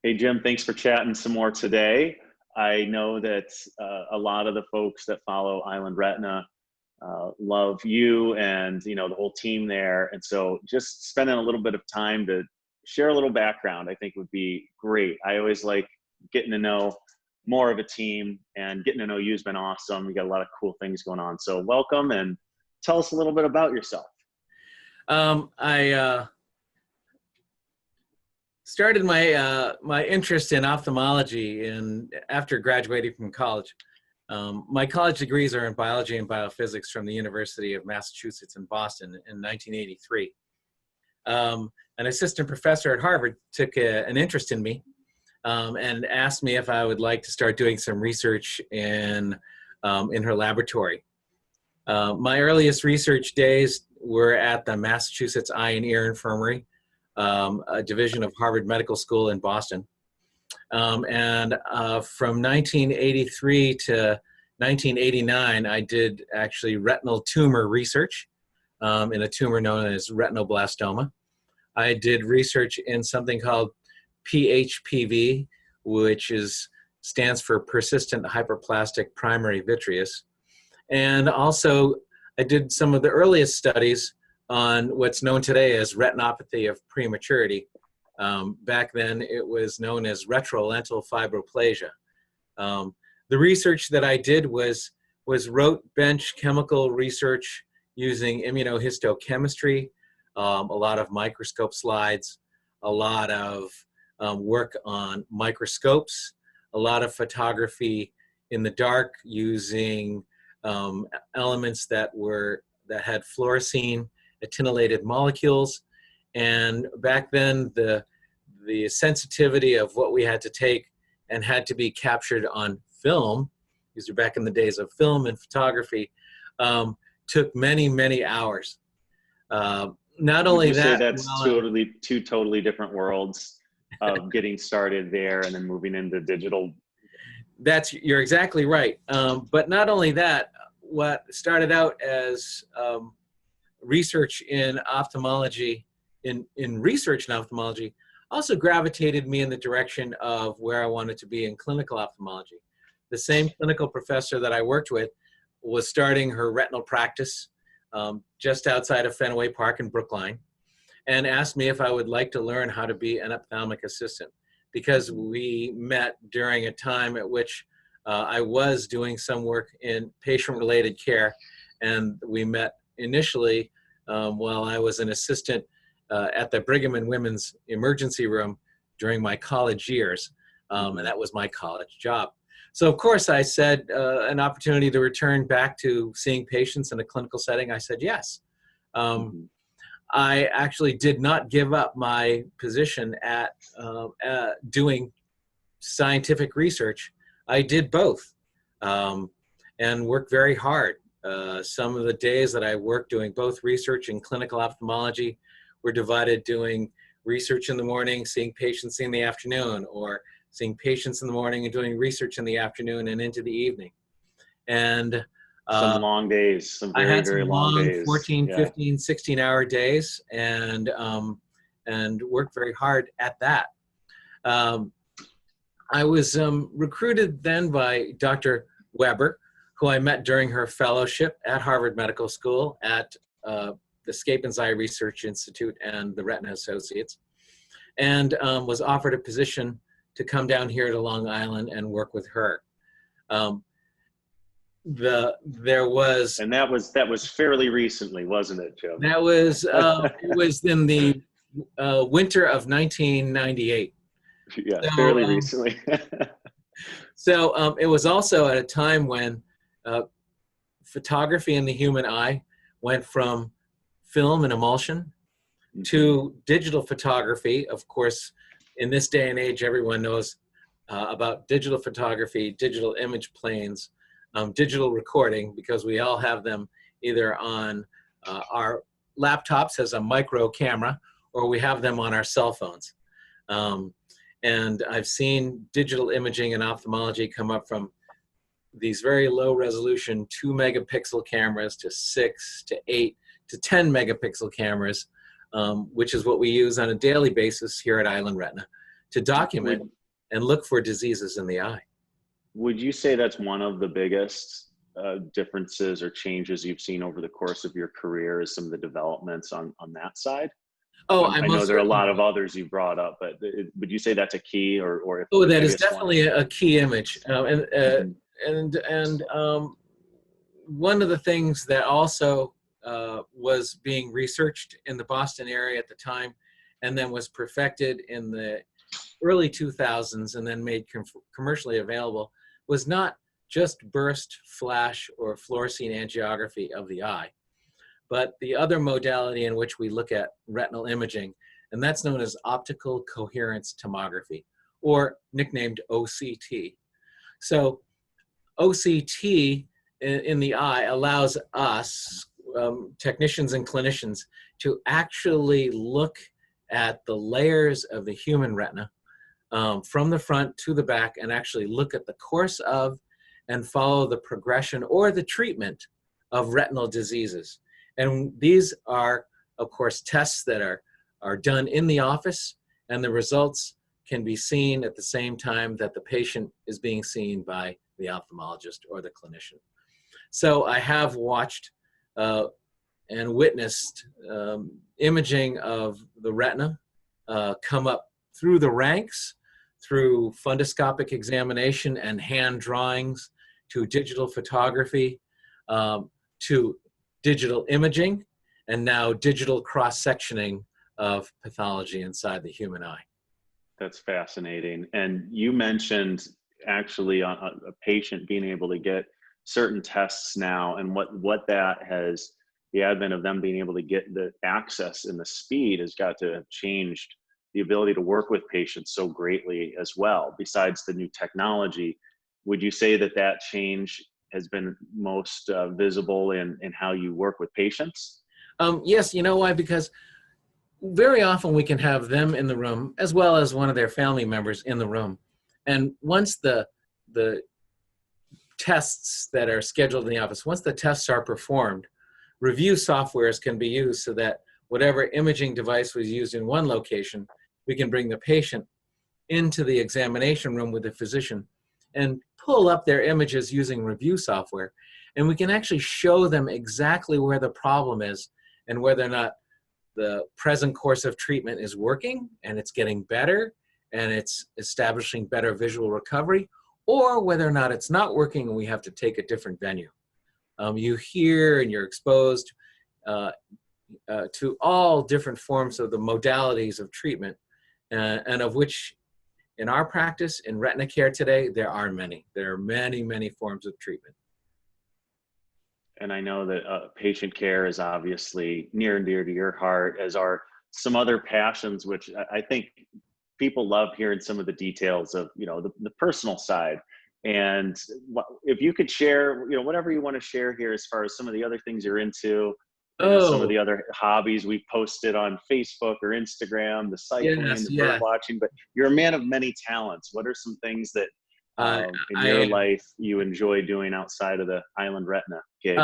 Hey, Jim, thanks for chatting some more today. I know that a lot of the folks that follow Island Retina love you and the whole team there. And so just spending a little bit of time to share a little background, I think would be great. I always like getting to know more of a team, and getting to know you has been awesome. We got a lot of cool things going on. So welcome, and tell us a little bit about yourself. I started my interest in ophthalmology after graduating from college. My college degrees are in biology and biophysics from the University of Massachusetts in Boston in 1983. An assistant professor at Harvard took an interest in me and asked me if I would like to start doing some research in her laboratory. My earliest research days were at the Massachusetts Eye and Ear Infirmary, a division of Harvard Medical School in Boston. From 1983 to 1989, I did actually retinal tumor research in a tumor known as retinoblastoma. I did research in something called PHPV, which stands for persistent hyperplastic primary vitreous. And also, I did some of the earliest studies on what's known today as retinopathy of prematurity. Back then, it was known as retrolental fibroplasia. The research that I did was rote bench chemical research using immunohistochemistry, a lot of microscope slides, a lot of work on microscopes, a lot of photography in the dark using elements that had fluorescein attenuated molecules. And back then, the sensitivity of what we had to take and had to be captured on film, these are back in the days of film and photography, took many, many hours. Not only that— Would you say that's two totally different worlds of getting started there and then moving into digital? You're exactly right. But not only that, what started out as research in ophthalmology, in research in ophthalmology, also gravitated me in the direction of where I wanted to be in clinical ophthalmology. The same clinical professor that I worked with was starting her retinal practice just outside of Fenway Park in Brookline, and asked me if I would like to learn how to be an ophthalmic assistant, because we met during a time at which I was doing some work in patient-related care, and we met initially while I was an assistant at the Brigham and Women's emergency room during my college years, and that was my college job. So of course I said an opportunity to return back to seeing patients in a clinical setting, I said yes. I actually did not give up my position at doing scientific research. I did both and worked very hard. Some of the days that I worked doing both research and clinical ophthalmology were divided doing research in the morning, seeing patients in the afternoon, or seeing patients in the morning and doing research in the afternoon and into the evening. And some long days, some very, very long days. 14, 15, 16-hour days, and worked very hard at that. I was recruited then by Dr. Weber, who I met during her fellowship at Harvard Medical School at the Scapin's Eye Research Institute and the Retina Associates, and was offered a position to come down here to Long Island and work with her. There was, and that was fairly recently, wasn't it, Jim? That was it was in the winter of 1998. Yeah, so, fairly recently. So it was also at a time when photography in the human eye went from film and emulsion to digital photography. Of course, in this day and age, everyone knows about digital photography, digital image planes, digital recording, because we all have them either on our laptops as a micro camera, or we have them on our cell phones. And I've seen digital imaging in ophthalmology come up from these very low resolution 2 megapixel cameras to 6 to 8 to 10 megapixel cameras, which is what we use on a daily basis here at Island Retina to document and look for diseases in the eye. Would you say that's one of the biggest differences or changes you've seen over the course of your career, is some of the developments on that side? Oh, I know there are a lot of others you brought up, but would you say that's a key, or if oh, the that is biggest definitely a key image. One of the things that also was being researched in the Boston area at the time, and then was perfected in the early 2000s and then made commercially available, was not just burst, flash, or fluorescein angiography of the eye, but the other modality in which we look at retinal imaging, and that's known as Optical Coherence Tomography, or nicknamed OCT. So OCT in the eye allows us, technicians and clinicians, to actually look at the layers of the human retina from the front to the back, and actually look at the course of and follow the progression or the treatment of retinal diseases. And these are, of course, tests that are done in the office, and the results can be seen at the same time that the patient is being seen by the ophthalmologist or the clinician. So I have watched and witnessed imaging of the retina come up through the ranks, through fundoscopic examination and hand drawings, to digital photography, to digital imaging, and now digital cross-sectioning of pathology inside the human eye. That's fascinating. And you mentioned actually on a patient being able to get certain tests now, and what that has, the advent of them being able to get the access and the speed has got to have changed the ability to work with patients so greatly as well. Besides the new technology, would you say that that change has been most visible in how you work with patients? Yes, you know why? Because very often we can have them in the room as well as one of their family members in the room. And once the tests that are scheduled in the office, once the tests are performed, review softwares can be used so that whatever imaging device was used in one location, we can bring the patient into the examination room with the physician and pull up their images using review software. And we can actually show them exactly where the problem is and whether or not the present course of treatment is working and it's getting better and it's establishing better visual recovery, or whether or not it's not working and we have to take a different venue. You hear and you're exposed to all different forms of the modalities of treatment, and of which in our practice, in retina care today, there are many. There are many, many forms of treatment. And I know that patient care is obviously near and dear to your heart, as are some other passions, which I think people love hearing some of the details of, the personal side. And if you could share, whatever you want to share here as far as some of the other things you're into, some of the other hobbies we've posted on Facebook or Instagram, the cycling, the bird watching, but you're a man of many talents. What are some things that in your life you enjoy doing outside of the Island Retina gig?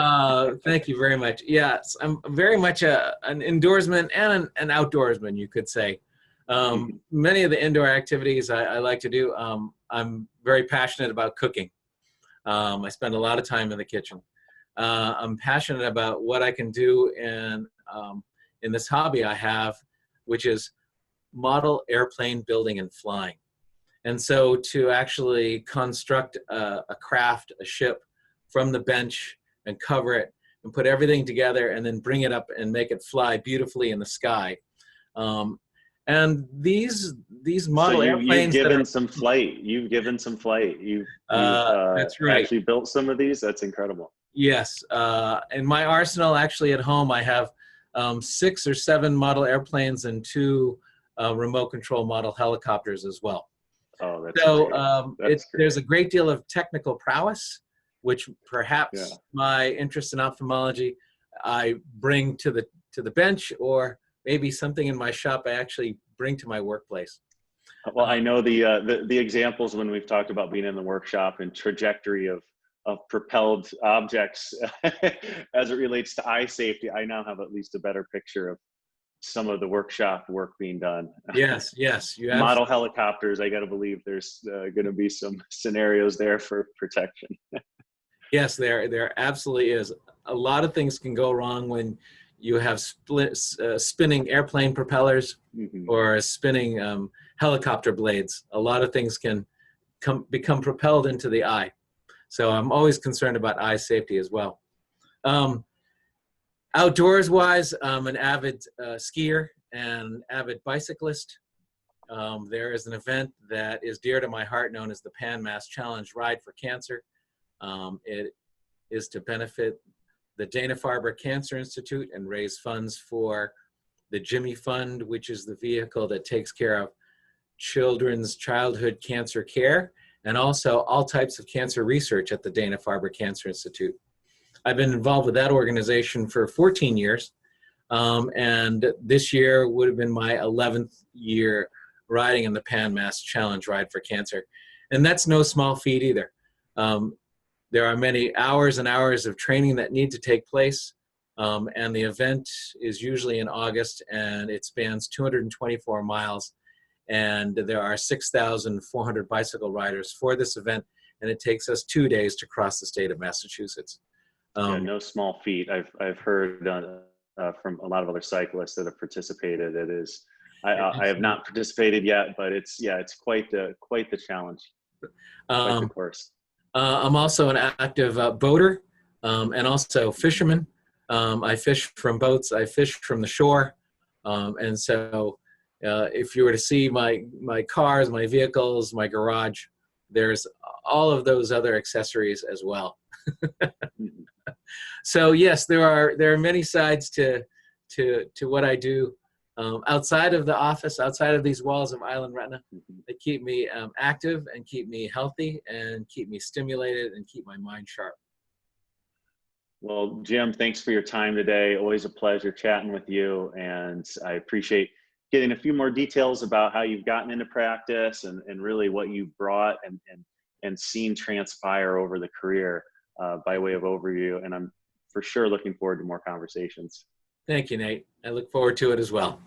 Thank you very much. Yes, I'm very much an indoorsman and an outdoorsman, you could say. Many of the indoor activities I like to do, I'm very passionate about cooking. I spend a lot of time in the kitchen. I'm passionate about what I can do in this hobby I have, which is model airplane building and flying. And so to actually construct a craft, a ship from the bench and cover it and put everything together and then bring it up and make it fly beautifully in the sky. And these model airplanes, you've given some flight. You've given some flight. You've that's right. Actually built some of these. That's incredible. Yes. In my arsenal, actually at home, I have 6 or 7 model airplanes and 2 remote control model helicopters as well. Oh, that's so great. There's a great deal of technical prowess, which perhaps my interest in ophthalmology I bring to the bench, or maybe something in my shop I actually bring to my workplace. Well, I know the examples when we've talked about being in the workshop and trajectory of propelled objects as it relates to eye safety. I now have at least a better picture some of the workshop work being done. Yes, yes, you Model absolutely. helicopters, I got to believe there's going to be some scenarios there for protection. Yes, there absolutely is. A lot of things can go wrong when you have spinning airplane propellers Mhm. or spinning helicopter blades. A lot of things can become propelled into the eye. So I'm always concerned about eye safety as well. Outdoors wise, I'm an avid skier and avid bicyclist. There is an event that is dear to my heart known as the Pan Mass Challenge Ride for Cancer. It is to benefit the Dana-Farber Cancer Institute and raise funds for the Jimmy Fund, which is the vehicle that takes care of children's childhood cancer care and also all types of cancer research at the Dana-Farber Cancer Institute. I've been involved with that organization for 14 years, and this year would have been my 11th year riding in the Pan Mass Challenge Ride for Cancer. And that's no small feat either. There are many hours and hours of training that need to take place, and the event is usually in August, and it spans 224 miles, and there are 6,400 bicycle riders for this event, and it takes us 2 days to cross the state of Massachusetts. Yeah, no small feat. I've heard from a lot of other cyclists that have participated. It is. I have not participated yet, but it's quite the challenge, quite the course. I'm also an active boater and also fisherman. I fish from boats. I fish from the shore, and so if you were to see my cars, my vehicles, my garage, there's all of those other accessories as well. So yes, there are many sides to what I do outside of the office, outside of these walls of Island Retina, that keep me active and keep me healthy and keep me stimulated and keep my mind sharp. Well, Jim, thanks for your time today. Always a pleasure chatting with you, and I appreciate getting a few more details about how you've gotten into practice and really what you've brought and seen transpire over the career by way of overview. And I'm for sure looking forward to more conversations. Thank you, Nate. I look forward to it as well.